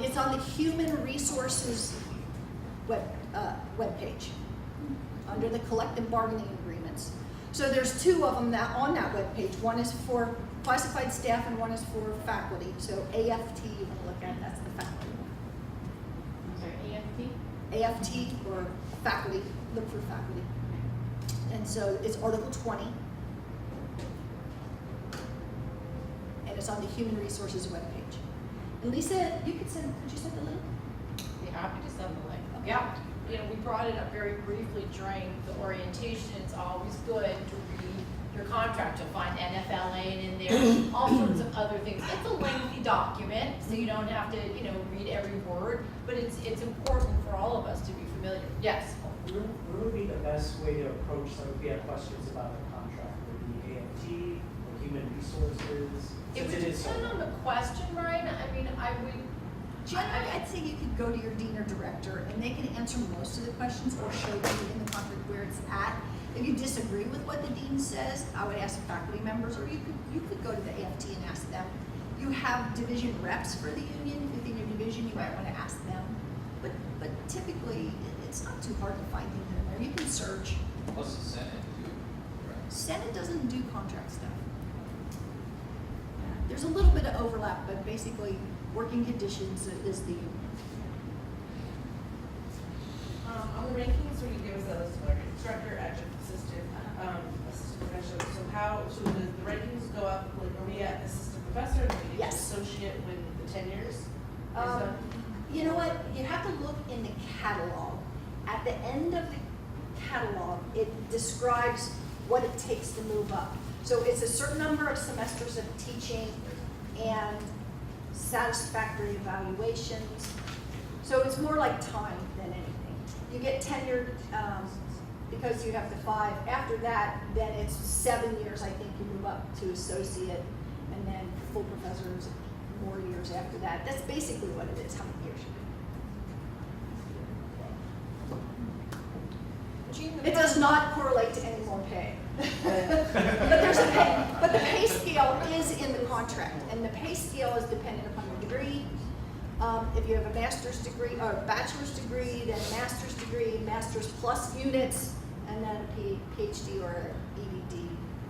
It's on the Human Resources webpage under the collective bargaining agreements. So there's two of them on that webpage. One is for classified staff and one is for faculty. So AFT, you want to look at, that's the faculty one. I'm sorry, AFT? AFT or faculty, look for faculty. And so it's Article 20. And it's on the Human Resources webpage. And Lisa, could you send the link? Be happy to send the link. Okay. Yeah, you know, we brought it up very briefly during the orientation. It's always good to read your contract. You'll find NFLA in there, all sorts of other things. It's a lengthy document, so you don't have to, you know, read every word, but it's important for all of us to be familiar. Yes? What would be the best way to approach some if we have questions about the contract? Would it be AFT or human resources? It would Since is depend on the question, right? I mean, I would. Generally, I'd say you could go to your dean or director and they can answer most of the questions or show you in the contract where it's at. If you disagree with what the dean says, I would ask the faculty members, or you could go to the AFT and ask them. You have division reps for the union within your division. You might want to ask them, but typically it's not too hard to find things in there. You can search. Plus the Senate too, right? Senate doesn't do contract stuff. There's a little bit of overlap, but basically working conditions is the union. On the rankings, when you give us those, like instructor, adjunct, assistant, assistant professor, so the rankings go up, like, are we at assistant professor, or do we get Yes. associate with the tenures? You know what? You have to look in the catalog. At the end of the catalog, it describes what it takes to move up. So it's a certain number of semesters of teaching and satisfactory evaluations. So it's more like time than anything. You get tenured because you have the 5. After that, then it's 7 years, I think, you move up to associate, and then full professors, more years after that. That's basically what it is, how many years you do. It does not correlate to any more pay. But there's a pay. But the pay scale is in the contract, and the pay scale is dependent upon your degree. If you have a master's degree or a bachelor's degree, then a master's degree, master's plus units, and then a PhD or an EDD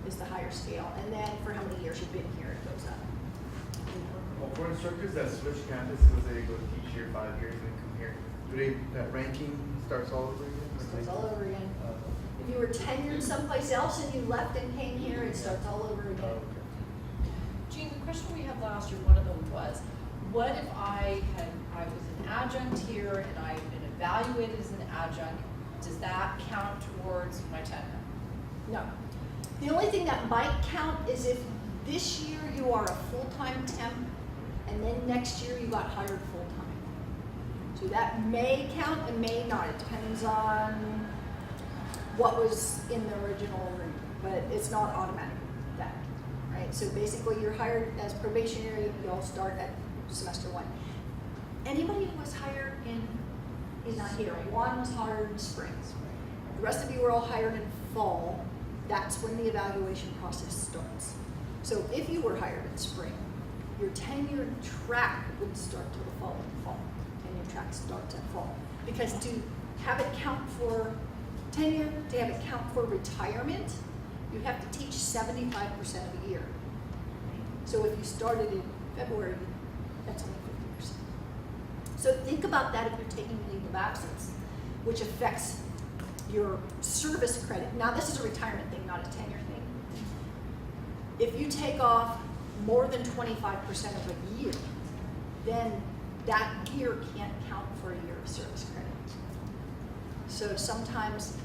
is the higher scale. And then for how many years you've been here, it goes up. Well, for instructors that switch campuses, they go teach here 5 years and then come here. Do they, that ranking starts all over again? Starts all over again. If you were tenured someplace else and you left and came here, it starts all over Oh, again. okay. Jean, the question we had last year, one of them was, what if I was an adjunct here and I've been evaluated as an adjunct? Does that count towards my tenure? No. The only thing that might count is if this year you are a full-time temp and then next year you got hired full-time. So that may count and may not. It depends on what was in the original agreement, but it's not automatic that, right? So basically you're hired as probationary, you'll start at semester 1. Anybody who was hired is not here. One was hired in spring. The rest of you were all hired in fall. That's when the evaluation process starts. So if you were hired in spring, your tenure track would start till the following fall. Tenure track starts at fall. Because to have it count for tenure, to have it count for retirement, you have to teach 75% of a year. So if you started in February, that's only 50%. So think about that if you're taking leave of absence, which affects your service credit. Now this is a retirement thing, not a tenure thing. If you take off more than 25% of a year, then that year can't count for a year of service credit. So sometimes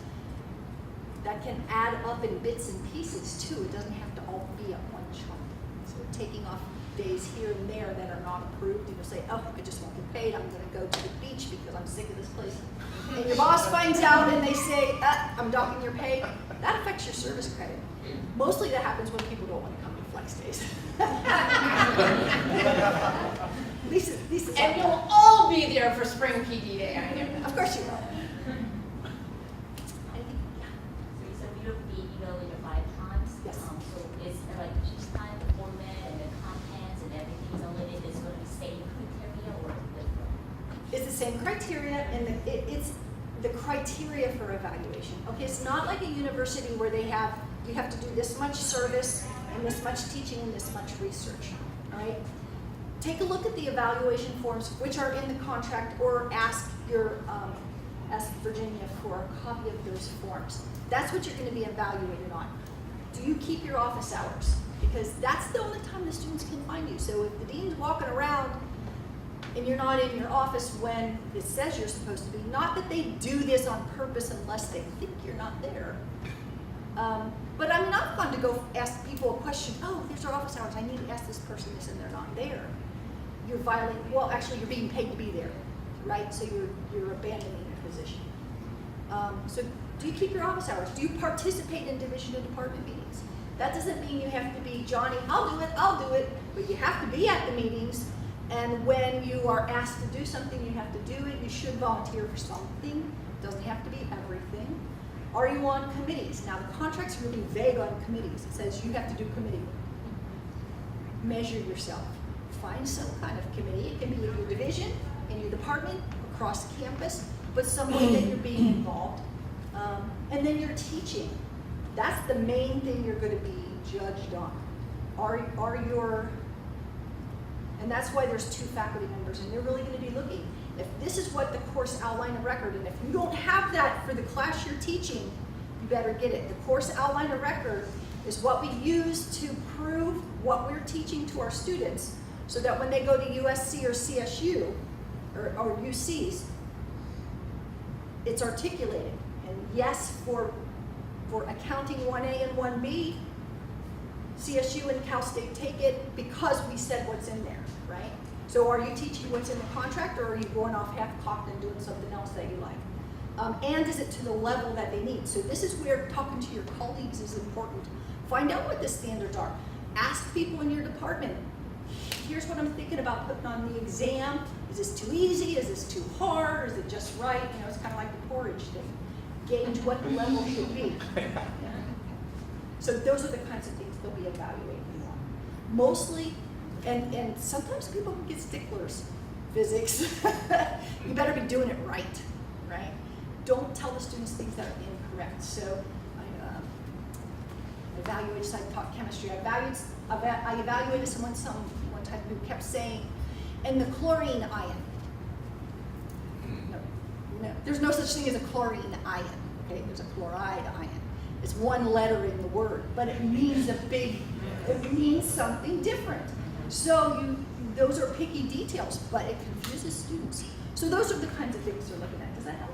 that can add up in bits and pieces too. It doesn't have to all be at one chunk. So taking off days here and there that are not approved, you'll say, oh, I just won't get paid. I'm going to go to the beach because I'm sick of this place. And your boss finds out and they say, I'm docking your pay. That affects your service credit. Mostly that happens when people don't want to come to flex days. Lisa's And you'll all be there for spring PD day, I know. Of course you will. So you said we don't be evaluated 5 times? Yes. So is like each time the format and the contents and everything evaluated is going to be same criteria or the It's the same criteria, and it's the criteria for evaluation. Okay, it's not like a university where you have to do this much service and this much teaching and this much research, all right? Take a look at the evaluation forms, which are in the contract, or ask Virginia for a copy of those forms. That's what you're gonna be evaluated on. Do you keep your office hours? Because that's the only time the students can find you. So if the dean's walking around and you're not in your office when it says you're supposed to be, not that they do this on purpose unless they think you're not there. But I'm not going to go ask people a question, oh, there's our office hours, I need to ask this person this, and they're not there. You're violating, well, actually, you're being paid to be there, right? So you're abandoning your position. So do you keep your office hours? Do you participate in division and department meetings? That doesn't mean you have to be, Johnny, I'll do it, but you have to be at the meetings. And when you are asked to do something, you have to do it. You should volunteer for something. It doesn't have to be everything. Are you on committees? Now, the contract's really vague on committees. It says you have to do committee work. Measure yourself. Find some kind of committee. It can be with your division, in your department, across campus, but some way that you're being involved. And then you're teaching. That's the main thing you're going to be judged on. And that's why there's 2 faculty members, and they're really going to be looking. If this is what the course outline of record, and if you don't have that for the class you're teaching, you better get it. The course outline of record is what we use to prove what we're teaching to our students, so that when they go to USC or CSU or UCs, it's articulated. And yes, for accounting 1A and 1B, CSU and Cal State take it because we said what's in there, right? So are you teaching what's in the contract, or are you going off half-cocked and doing something else that you like? And is it to the level that they need? So this is where talking to your colleagues is important. Find out what the standards are. Ask people in your department, here's what I'm thinking about putting on the exam. Is this too easy? Is this too hard? Is it just right? You know, it's kind of like the porridge thing. Gauge what the level should be. Yeah. So those are the kinds of things they'll be evaluating you on. Mostly, and sometimes people can get sticklers. Physics, you better be doing it right? Don't tell the students things that are incorrect. So I evaluated, so I taught chemistry. I evaluated someone one time who kept saying, and the chlorine ion. No, there's no such thing as a chlorine ion, okay? There's a chloride ion. It's one letter in the word, but it means it means something different. So those are picky details, but it confuses students. So those are the kinds of things they're looking at. Does that help?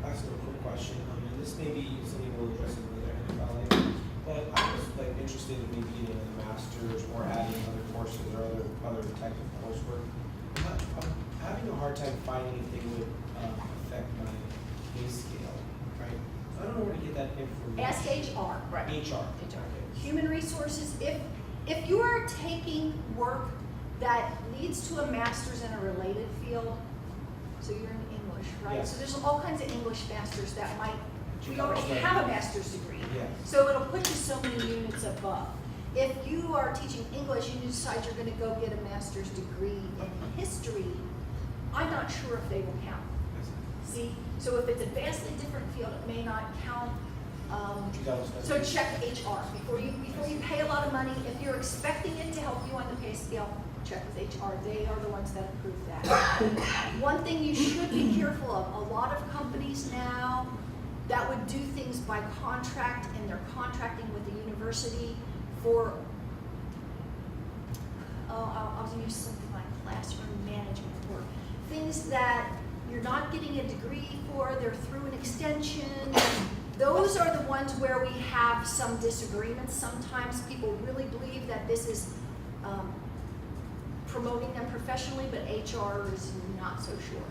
Ask a quick question, and this may be something we'll address in the NFLA, but I was interested in maybe getting a master's or adding other courses or other types of coursework. I'm having a hard time finding anything that would affect my pay scale, right? So I don't know where to get that information. Ask HR. Right. HR. Human resources. If you are taking work that leads to a master's in a related field, so you're in English, right? Yes. So there's all kinds of English masters that might, you already have a master's degree. Yeah. So it'll put you so many units above. If you are teaching English and you decide you're going to go get a master's degree in history, I'm not sure if they will count. See? So if it's a vastly different field, it may not count. So check HR before you pay a lot of money. If you're expecting it to help you on the pay scale, check with HR. They are the ones that approve that. One thing you should be careful of, a lot of companies now that would do things by contract, and they're contracting with the university for, I'll use something like classroom management, or things that you're not getting a degree for, they're through an extension. Those are the ones where we have some disagreements. Sometimes people really believe that this is promoting them professionally, but HR is not so sure.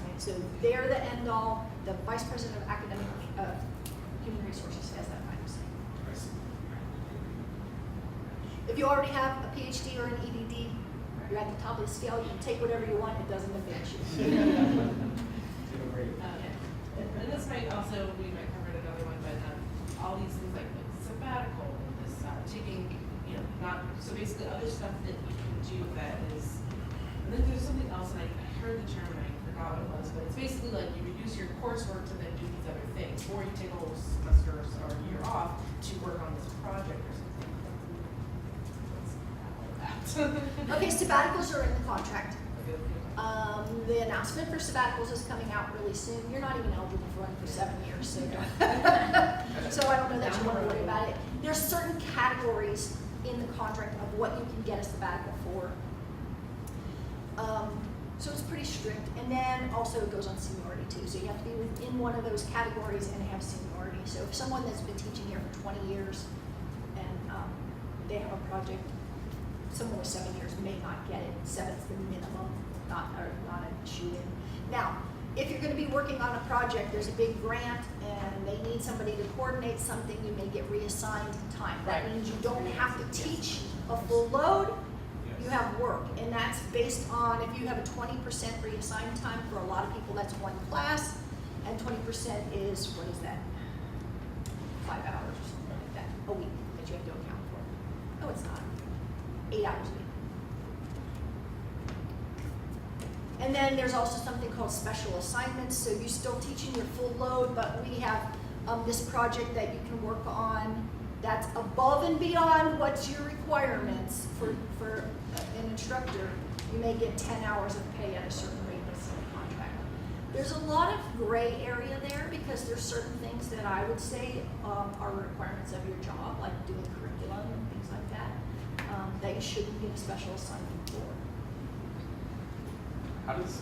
Right? So they're the end all. The Vice President of Academic Human Resources has that kind of say. If you already have a PhD or an EDD, you're at the top of the scale. You can take whatever you want. It doesn't advance you. And this might also, we might cover it another one, but all these things like sabbatical, this taking, not, so basically other stuff that you can do that is, and then there's something else, and I heard the term and I forgot what it was, but it's basically like you reduce your coursework to then do these other things, or you take a whole semester or a year off to work on this project or something. What's that? Okay, sabbaticals are in the contract. The announcement for sabbaticals is coming out really soon. You're not even eligible for one for 7 years, so so I don't know that you want to worry about it. There's certain categories in the contract of what you can get a sabbatical for. So it's pretty strict, and then also it goes on seniority too. So you have to be within one of those categories and have seniority. So if someone that's been teaching here for 20 years and they have a project, someone with 7 years may not get it. 7's the minimum, not a shoe-in. Now, if you're going to be working on a project, there's a big grant and they need somebody to coordinate something, you may get reassigned time. That Right. means you don't have to teach a full load, you have work. And that's based on, if you have a 20% reassigned time, for a lot of people that's one class, and 20% is, what is that? 5 hours or something like that, a week that you have to account for. No, it's not. 8 hours a week. And then there's also something called special assignments, so you're still teaching your full load, but we have this project that you can work on that's above and beyond what's your requirements for an instructor. You may get 10 hours of pay at a certain rate that's in the contract. There's a lot of gray area there because there's certain things that I would say are requirements of your job, like doing curriculum and things like that, that you shouldn't get a special assignment for. How does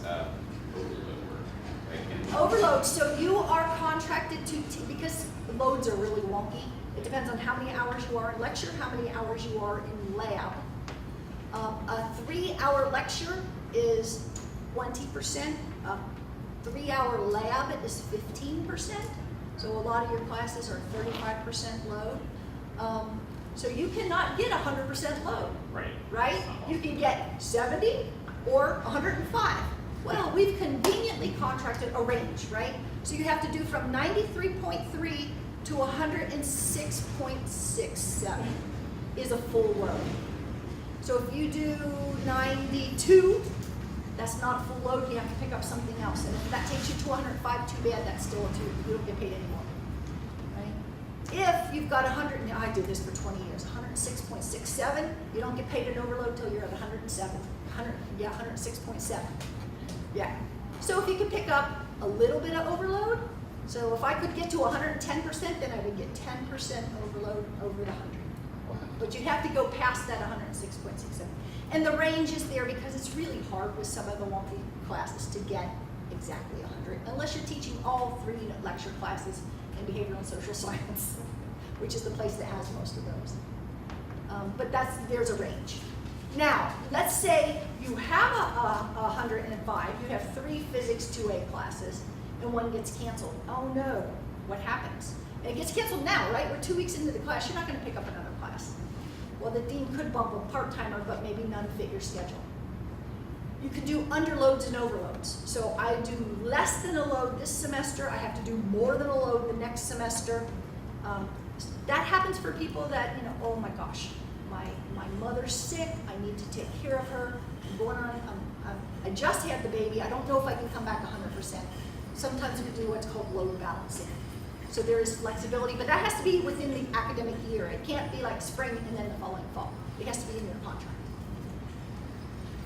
overload work? Like, Overload, so you are contracted to, because loads are really wonky. It depends on how many hours you are in lecture, how many hours you are in lab. A 3-hour lecture is 20%. A 3-hour lab is 15%. So a lot of your classes are 35% load. So you cannot get 100% load, Right. right? You can get 70 or 105. Well, we've conveniently contracted a range, right? So you have to do from 93.3 to 106.67 is a full load. So if you do 92, that's not a full load, you have to pick up something else. And if that takes you to 105, too bad, that's still a 2, you don't get paid anymore, right? If you've got 100, now I did this for 20 years, 106.67, you don't get paid an overload till you're at 107, 106.7. Yeah. So if you could pick up a little bit of overload, so if I could get to 110%, then I would get 10% overload over the 100. But you'd have to go past that 106.67. And the range is there because it's really hard with some of the wonky classes to get exactly 100, unless you're teaching all 3 lecture classes in behavioral and social science, which is the place that has most of those. But there's a range. Now, let's say you have a 105, you have 3 physics 2A classes, and one gets canceled. Oh no, what happens? And it gets canceled now, right? We're 2 weeks into the class, you're not gonna pick up another class. Well, the dean could bump a part-timer, but maybe none fit your schedule. You can do underloads and overloads. So I do less than a load this semester, I have to do more than a load the next semester. That happens for people that, oh my gosh, my mother's sick, I need to take care of her, I'm going on, I just had the baby, I don't know if I can come back 100%. Sometimes we do what's called load balancing. So there is flexibility, but that has to be within the academic year. It can't be like spring and then the following fall. It has to be in your contract.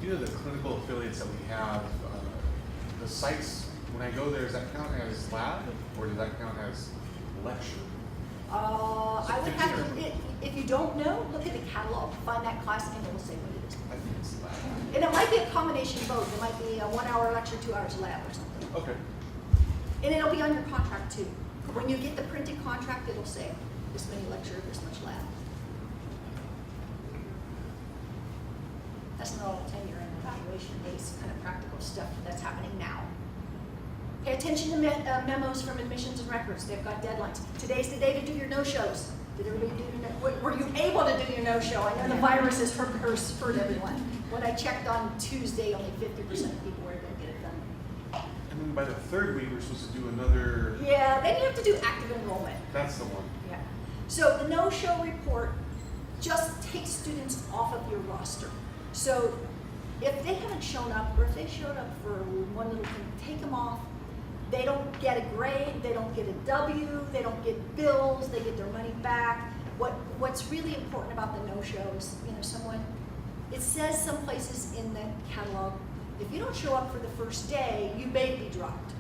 The clinical affiliates that we have, the sites, when I go there, does that count as lab or does that count as lecture? I would have to, if you don't know, look at the catalog, find that class and it will say what it is. I think it's lab. And it might be a combination of both. It might be a 1-hour lecture, 2 hours lab or something. Okay. And it'll be on your contract too. When you get the printed contract, it'll say this many lecture, this much lab. That's not all tenure and evaluation-based kind of practical stuff that's happening now. Pay attention to memos from admissions and records. They've got deadlines. Today's the day to do your no-shows. Did everybody do your were you able to do your no-show? I know the virus has hurt everyone. When I checked on Tuesday, only 50% of people were able to get it done. And then by the 3rd week, we're supposed to do another. Yeah, then you have to do active enrollment. That's the one. Yeah. So the no-show report just takes students off of your roster. So if they haven't shown up, or if they showed up for one little thing, take them off. They don't get a grade, they don't get a W, they don't get bills, they get their money back. What's really important about the no-shows, it says some places in the catalog, if you don't show up for the first day, you may be dropped.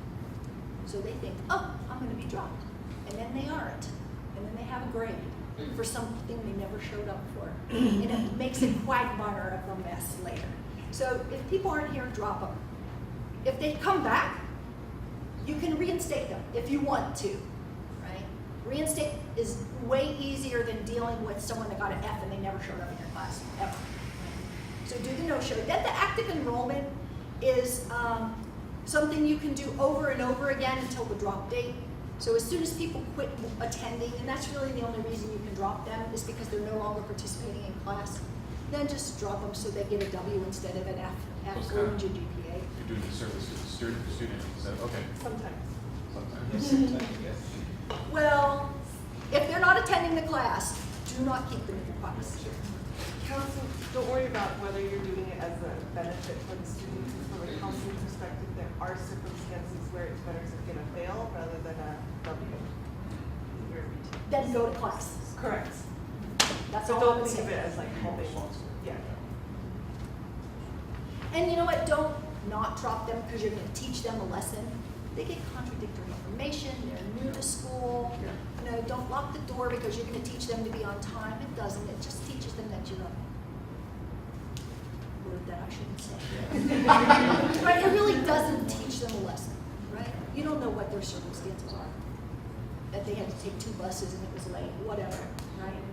So they think, oh, I'm gonna be dropped. And then they aren't. And then they have a grade for something they never showed up for. And it makes a quagmire of a mess later. So if people aren't here, drop them. If they come back, you can reinstate them if you want to, right? Reinstate is way easier than dealing with someone that got an F and they never showed up in your class, ever. So do the no-show. Then the active enrollment is something you can do over and over again until the drop date. So as soon as people quit attending, and that's really the only reason you can drop them, is because they're no longer participating in class, then just drop them so they get a W instead of an F. F ruins your GPA. You're doing the service to the student, is that, okay, Sometimes. sometimes. Well, if they're not attending the class, do not keep them in the class. Counsel, don't worry about whether you're doing it as a benefit for the student. From a counseling perspective, there are circumstances where it's better to get a fail rather than a W. Then go to class. Correct. That's So all don't I'm think of saying. it as like helping. Yeah. And you know what? Don't not drop them because you're going to teach them a lesson. They get contradictory information. They're new to school. Don't lock the door because you're going to teach them to be on time. It doesn't. It just teaches them that you're a word that I shouldn't say. Right? It really doesn't teach them a lesson. Right? You don't know what their circumstances are. That they had to take 2 buses and it was late. Whatever. Right?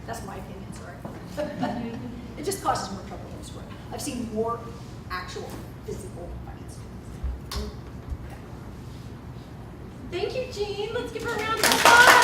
That's my opinion. Sorry. It just causes more trouble than it's worth. I've seen more actual physical fights. Thank you, Jean. Let's give her a round of applause.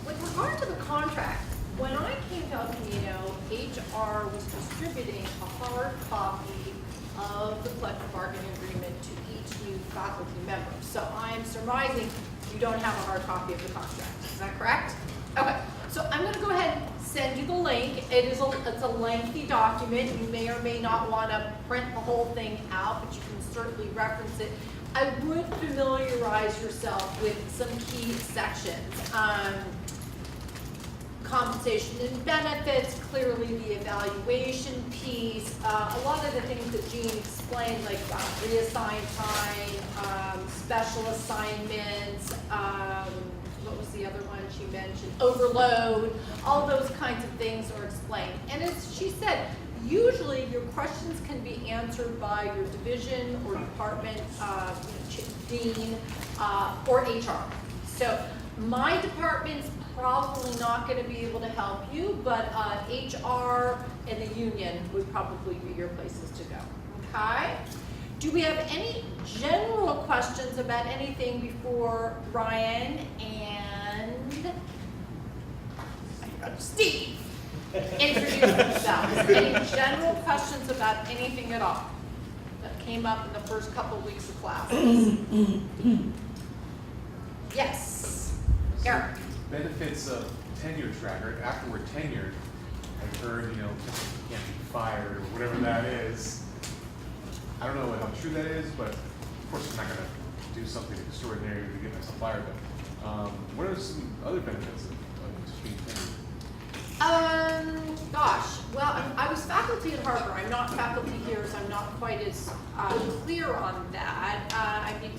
With regard to the contract, when I came to El Camino, HR was distributing a hard copy of the collective bargaining agreement to each new faculty member. So I am surmising you don't have a hard copy of the contract. Is that correct? Okay. So I'm going to go ahead and send you the link. It's a lengthy document. You may or may not want to print the whole thing out, but you can certainly reference it. I would familiarize yourself with some key sections. Compensation and benefits, clearly the evaluation piece, a lot of the things that Jean explained, like reassigned time, special assignments, what was the other one she mentioned? Overload, all those kinds of things are explained. And as she said, usually your questions can be answered by your division or department dean or HR. So my department's probably not going to be able to help you, but HR and the union would probably be your places to go. Okay? Do we have any general questions about anything before Ryan and Steve introduce themselves? Any general questions about anything at all that came up in the first couple weeks of classes? Yes, Eric. Benefits of tenure tracker, after we're tenured, I've heard, you can't be fired or whatever that is. I don't know how true that is, but of course I'm not gonna do something extraordinary to get myself fired, but what are some other benefits of just being tenured? Gosh, well, I was faculty at Harvard. I'm not faculty here, so I'm not quite as clear on that. I mean,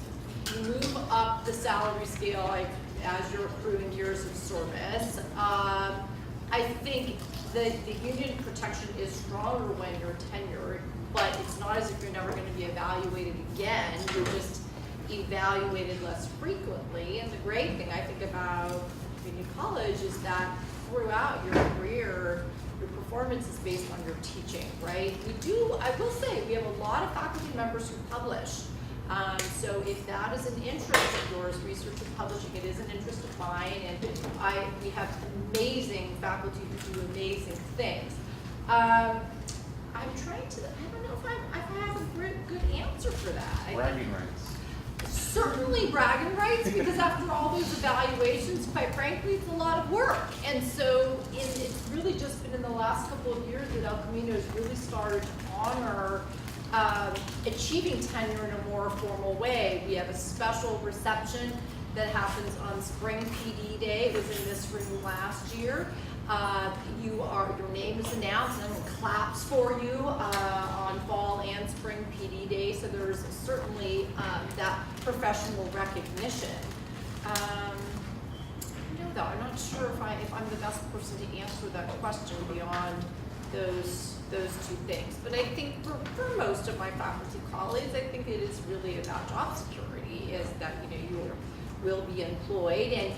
you move up the salary scale as you're accruing years of service. I think the union protection is stronger when you're tenured, but it's not as if you're never going to be evaluated again. You're just evaluated less frequently. And the great thing I think about community college is that throughout your career, your performance is based on your teaching, right? I will say, we have a lot of faculty members who publish. So if that is an interest of yours, research and publishing, it is an interest of mine, and we have amazing faculty who do amazing things. I'm trying to, I don't know if I have a good answer for that. Bragging rights. certainly bragging rights, because after all those evaluations, quite frankly, it's a lot of work. And so it's really just been in the last couple of years that El Camino has really started to honor achieving tenure in a more formal way. We have a special reception that happens on Spring PD Day. It was in this room last year. Your name is announced and everyone claps for you on fall and spring PD Day. So there's certainly that professional recognition. Though I'm not sure if I'm the best person to answer that question beyond those two things. But I think for most of my faculty colleagues, I think it is really about job security, is that you will be employed. And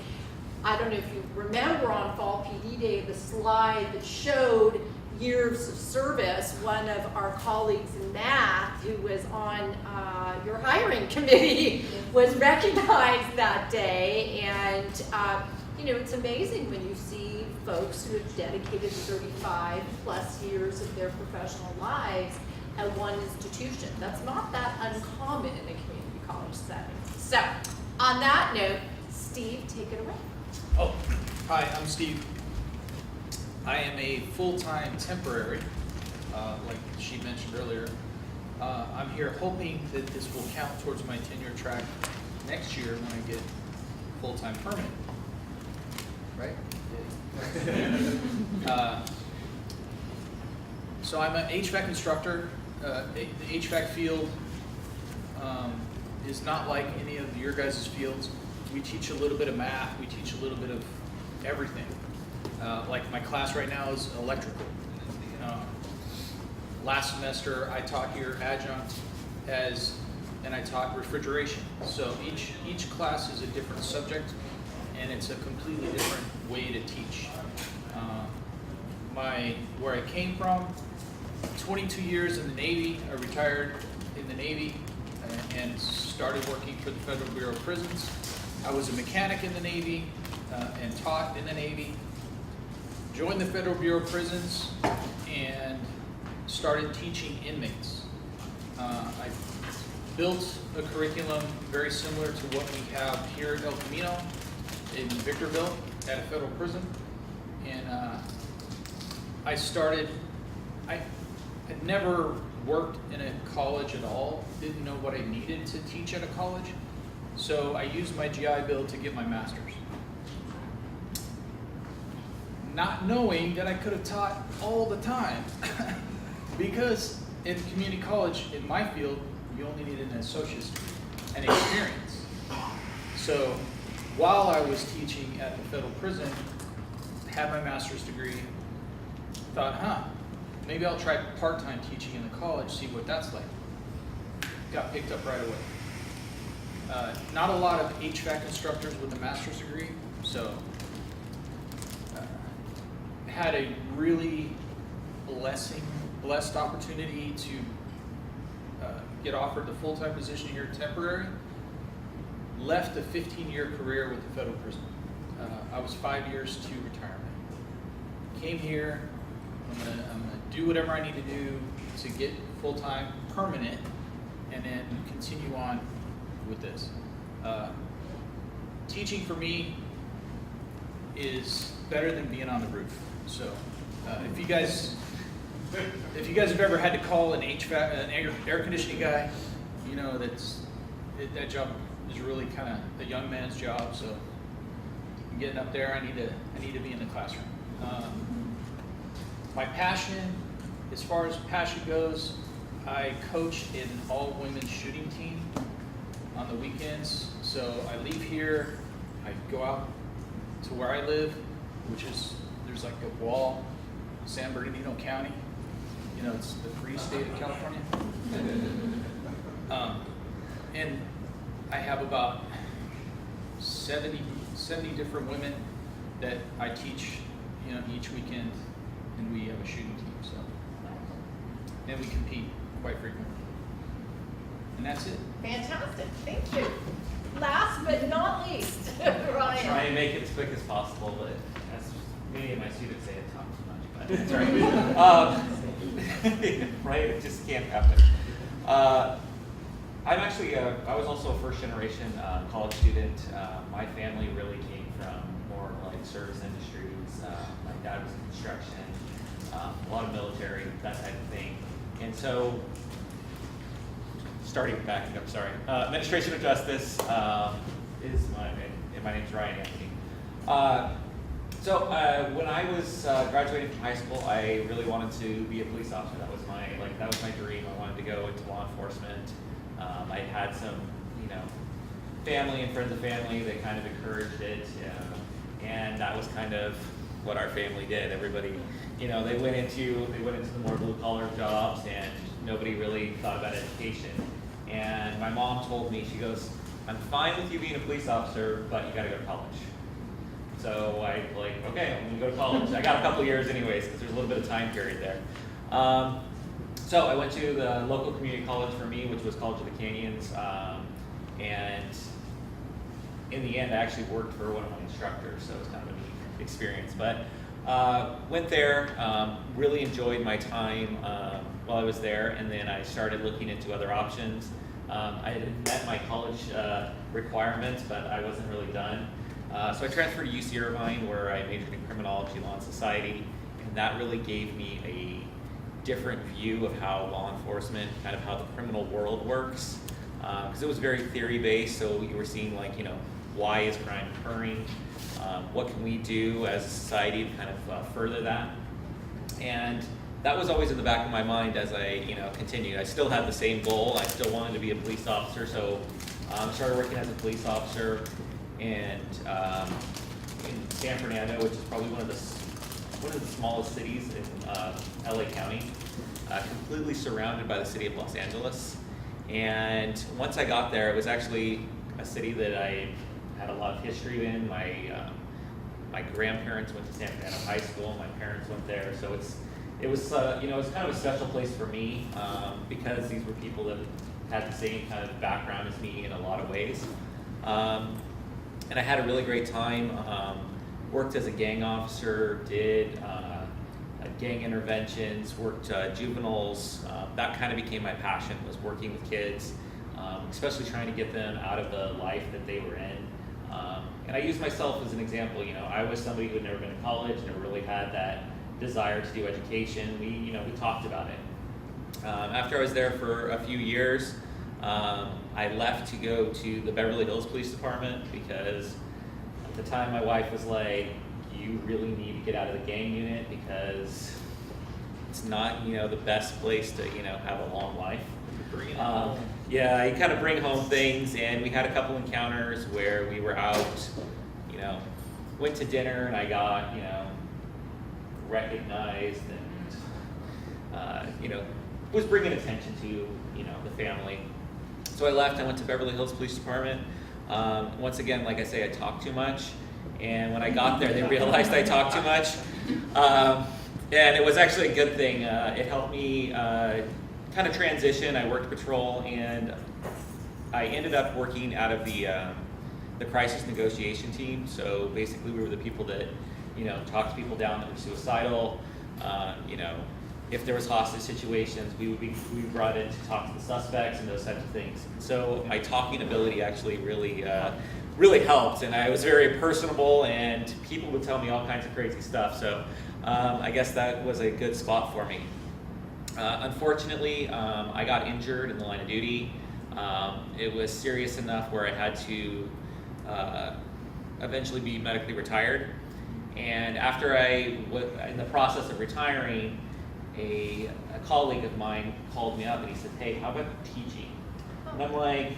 I don't know if you remember on Fall PD Day, the slide that showed years of service. One of our colleagues in math, who was on your hiring committee, was recognized that day. And it's amazing when you see folks who have dedicated 35 plus years of their professional lives at one institution. That's not that uncommon in a community college setting. So, on that note, Steve, take it away. Oh, hi, I'm Steve. I am a full-time temporary, like she mentioned earlier. I'm here hoping that this will count towards my tenure track next year when I get full-time permanent. Right? So I'm an HVAC instructor. The HVAC field is not like any of your guys' fields. We teach a little bit of math. We teach a little bit of everything. Like my class right now is electrical. Last semester I taught here adjunct and I taught refrigeration. So each class is a different subject, and it's a completely different way to teach. Where I came from, 22 years in the Navy. I retired in the Navy and started working for the Federal Bureau of Prisons. I was a mechanic in the Navy and taught in the Navy. Joined the Federal Bureau of Prisons and started teaching inmates. I built a curriculum very similar to what we have here at El Camino in Victorville at a federal prison. And I had never worked in a college at all, didn't know what I needed to teach at a college. So I used my GI Bill to get my master's. Not knowing that I could have taught all the time. Because in community college, in my field, you only needed an associate's degree and experience. So while I was teaching at the federal prison, had my master's degree, thought, maybe I'll try part-time teaching in the college, see what that's like. Got picked up right away. Not a lot of HVAC instructors with a master's degree, so had a really blessed opportunity to get offered the full-time position here temporary. Left a 15-year career with the federal prison. I was 5 years to retirement. Came here, I'm gonna do whatever I need to do to get full-time permanent and then continue on with this. Teaching for me is better than being on the roof. So if you guys have ever had to call an air conditioning guy, you know that job is really kind of a young man's job. So I'm getting up there. I need to be in the classroom. My passion, as far as passion goes, I coach an all-women's shooting team on the weekends. So I leave here, I go out to where I live, which is, there's like a wall, San Bernardino County. You know, it's the free state of California. And I have about 70 different women that I teach, you know, each weekend, and we have a shooting team. So, and we compete quite frequently. And that's it. Fantastic, thank you. Last but not least, Ryan. Try and make it as quick as possible, but as many of my students say, I talk too much, but that's right. Right, it just can't happen. I'm actually, I was also a first generation college student. My family really came from more like service industries. My dad was in construction, a lot of military, that type of thing. And so, backing up, sorry. Administration of Justice is my name's Ryan Anthony. So when I was graduating from high school, I really wanted to be a police officer. That was my dream. I wanted to go into law enforcement. I had some, family and friends of family that kind of encouraged it, and that was kind of what our family did. Everybody, they went into the more blue collar jobs, and nobody really thought about education. And my mom told me, she goes, "I'm fine with you being a police officer, but you got to go to college." So I okay, I'm gonna go to college. I got a couple years anyways, because there's a little bit of time period there. So I went to the local community college for me, which was College of the Canyons, and in the end, I actually worked for one of my instructors, so it was kind of a neat experience. But went there, really enjoyed my time while I was there, and then I started looking into other options. I had met my college requirements, but I wasn't really done. So I transferred to UC Irvine, where I majored in criminology, law, and society, and that really gave me a different view of how law enforcement, kind of how the criminal world works, because it was very theory-based. So you were seeing why is crime occurring, what can we do as a society to kind of further that, and that was always in the back of my mind as I continued. I still had the same goal. I still wanted to be a police officer, so I started working as a police officer. And in San Fernando, which is probably one of the smallest cities in LA County, completely surrounded by the city of Los Angeles. And once I got there, it was actually a city that I had a lot of history in. My grandparents went to San Fernando High School. My parents went there, so it was kind of a special place for me because these were people that had the same kind of background as me in a lot of ways. And I had a really great time. Worked as a gang officer, did gang interventions, worked juveniles. That kind of became my passion, was working with kids, especially trying to get them out of the life that they were in. And I use myself as an example. I was somebody who had never been to college, never really had that desire to do education. We talked about it. After I was there for a few years, I left to go to the Beverly Hills Police Department because at the time my wife was like, "You really need to get out of the gang unit because it's not, the best place to, have a long life." Yeah, you kind of bring home things, and we had a couple encounters where we were out, went to dinner, and I got, recognized and, was bringing attention to, the family. So I left, I went to Beverly Hills Police Department. Once again, like I say, I talk too much. And when I got there, they realized I talked too much. And it was actually a good thing. It helped me kind of transition. I worked patrol, and I ended up working out of the crisis negotiation team. So basically, we were the people that, talked people down that were suicidal. If there was hostage situations, we would be brought in to talk to the suspects and those types of things. So my talking ability actually really helped, and I was very personable, and people would tell me all kinds of crazy stuff. So I guess that was a good spot for me. Unfortunately, I got injured in the line of duty. It was serious enough where I had to eventually be medically retired. And after in the process of retiring, a colleague of mine called me up and he said, "Hey, how about teaching?" And I'm like,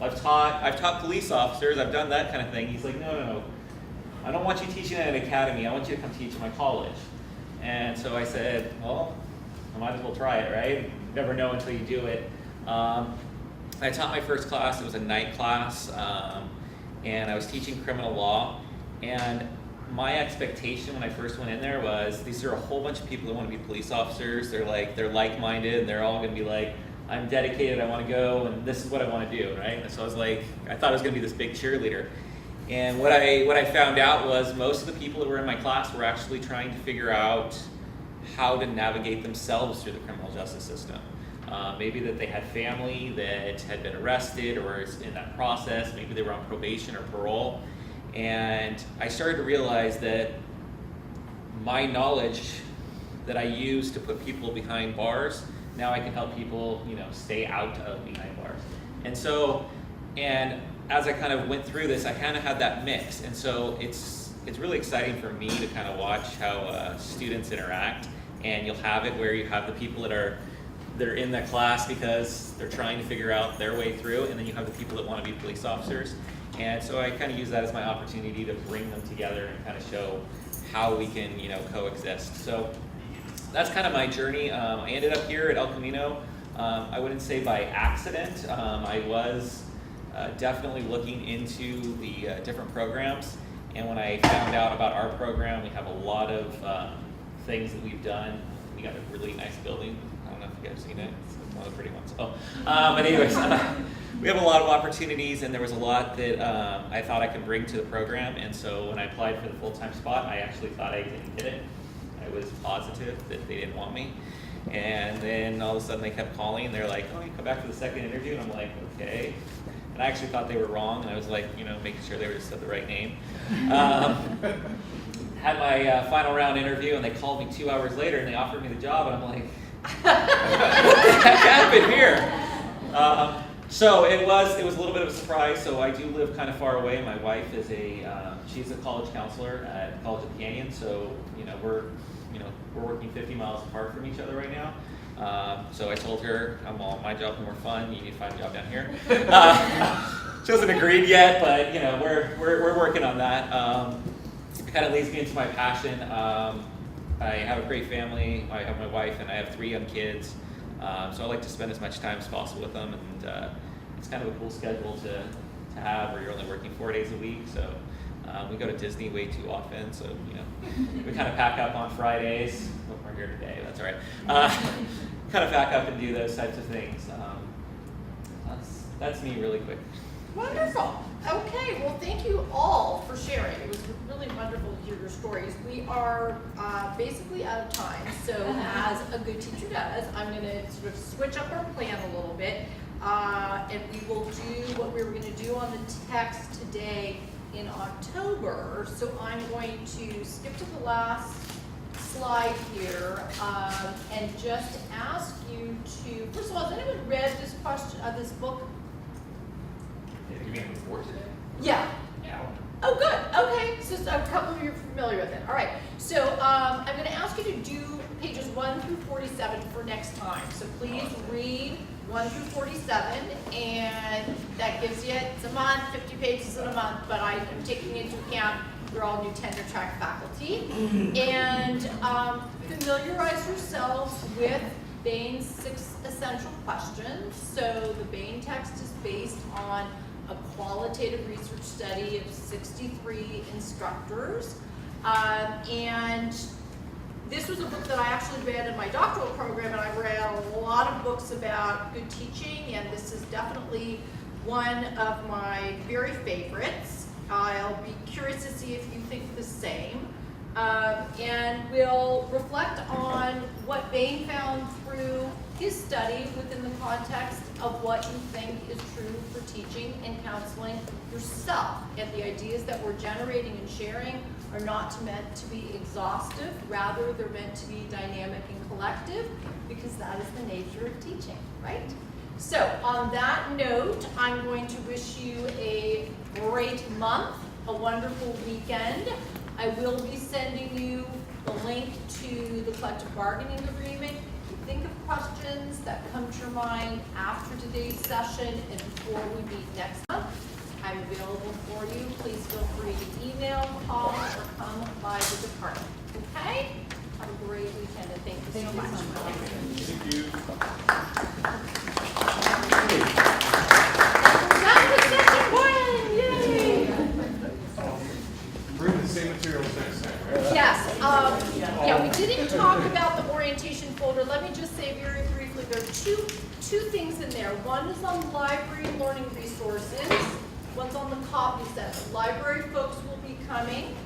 I've taught police officers, I've done that kind of thing. He's like, no, I don't want you teaching at an academy, I want you to come teach at my college. And so I said, well, I might as well try it, right? You never know until you do it. I taught my first class, it was a night class, and I was teaching criminal law. And my expectation when I first went in there was, these are a whole bunch of people that want to be police officers. They're like-minded, and they're all going to be like, I'm dedicated, I want to go, and this is what I want to do, right? And so I thought I was going to be this big cheerleader. And what I found out was most of the people that were in my class were actually trying to figure out how to navigate themselves through the criminal justice system. Maybe that they had family that had been arrested or is in that process. Maybe they were on probation or parole. And I started to realize that my knowledge that I use to put people behind bars, now I can help people, stay out of behind bars. And so, and as I kind of went through this, I kind of had that mix. And so it's really exciting for me to kind of watch how students interact. And you'll have it where you have the people they're in that class because they're trying to figure out their way through, and then you have the people that want to be police officers. And so I kind of use that as my opportunity to bring them together and kind of show how we can, coexist. So that's kind of my journey. I ended up here at El Camino. I wouldn't say by accident. I was definitely looking into the different programs, and when I found out about our program, we have a lot of things that we've done. We got a really nice building. I don't know if you guys have seen it. It's one of the pretty ones. But anyways, we have a lot of opportunities, and there was a lot that I thought I could bring to the program. And so when I applied for the full-time spot, I actually thought I didn't get it. I was positive that they didn't want me. And then all of a sudden they kept calling, and they're like, "Oh, you come back for the second interview?" And I'm like, "Okay." And I actually thought they were wrong, and I was like, making sure they were just said the right name. Had my final round interview, and they called me 2 hours later, and they offered me the job, and I'm like, what the heck happened here? So it was a little bit of a surprise. So I do live kind of far away. My wife is she's a college counselor at College of Canyon. So we're working 50 miles apart from each other right now. So I told her, my job's more fun. You need to find a job down here. She hasn't agreed yet, but we're working on that. It kind of leads me into my passion. I have a great family. I have my wife, and I have 3 young kids. So I like to spend as much time as possible with them, and it's kind of a cool schedule to have where you're only working 4 days a week. So we go to Disney way too often, so we kind of pack up on Fridays. Well, we're here today, that's all right. Kind of pack up and do those types of things. That's me really quick. Wonderful. Okay, well, thank you all for sharing. It was really wonderful to hear your stories. We are basically out of time, so as a good teacher does, I'm going to sort of switch up our plan a little bit, and we will do what we were going to do on the text today in October. So I'm going to skip to the last slide here and just ask you to, first of all, has anyone read this book? You mean before today? Yeah. Yeah. Oh, good. Okay. So a couple of you are familiar with it. All right. So I'm going to ask you to do pages 1 through 47 for next time. So please read 1 through 47, and that gives you, it's a month, 50 pages in a month, but I am taking into account you're all new tenure track faculty. And familiarize yourselves with Bain's 6 essential questions. So the Bain text is based on a qualitative research study of 63 instructors. And this was a book that I actually read in my doctoral program, and I read a lot of books about good teaching, and this is definitely one of my very favorites. I'll be curious to see if you think the same. And we'll reflect on what Bain found through his study within the context of what you think is true for teaching and counseling yourself. And the ideas that we're generating and sharing are not meant to be exhaustive, rather they're meant to be dynamic and collective, because that is the nature of teaching, right? So on that note, I'm going to wish you a great month, a wonderful weekend. I will be sending you the link to the collective bargaining agreement. If you think of questions that come to your mind after today's session and before we meet next month, I'm available for you. Please feel free to email, call, or come by the department. Okay? Have a great weekend, and thank you so much. Thank you. Done with session 1! Yay! Bring the same materials next time, right? Yes, yeah, we didn't talk about the orientation folder. Let me just say very briefly, there are two things in there. One is on library learning resources. One's on the copy center. Library folks will be coming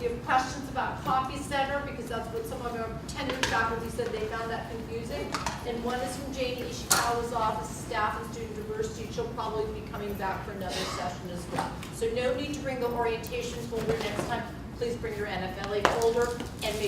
If you have questions about Coffee Center, because that's what some of our tenured faculty said they found that confusing. And one is from Janie Ishikawa's office, staff and student diversity. She'll probably be coming back for another session as well. So no need to bring the orientation folder next time. Please bring your NFLA folder and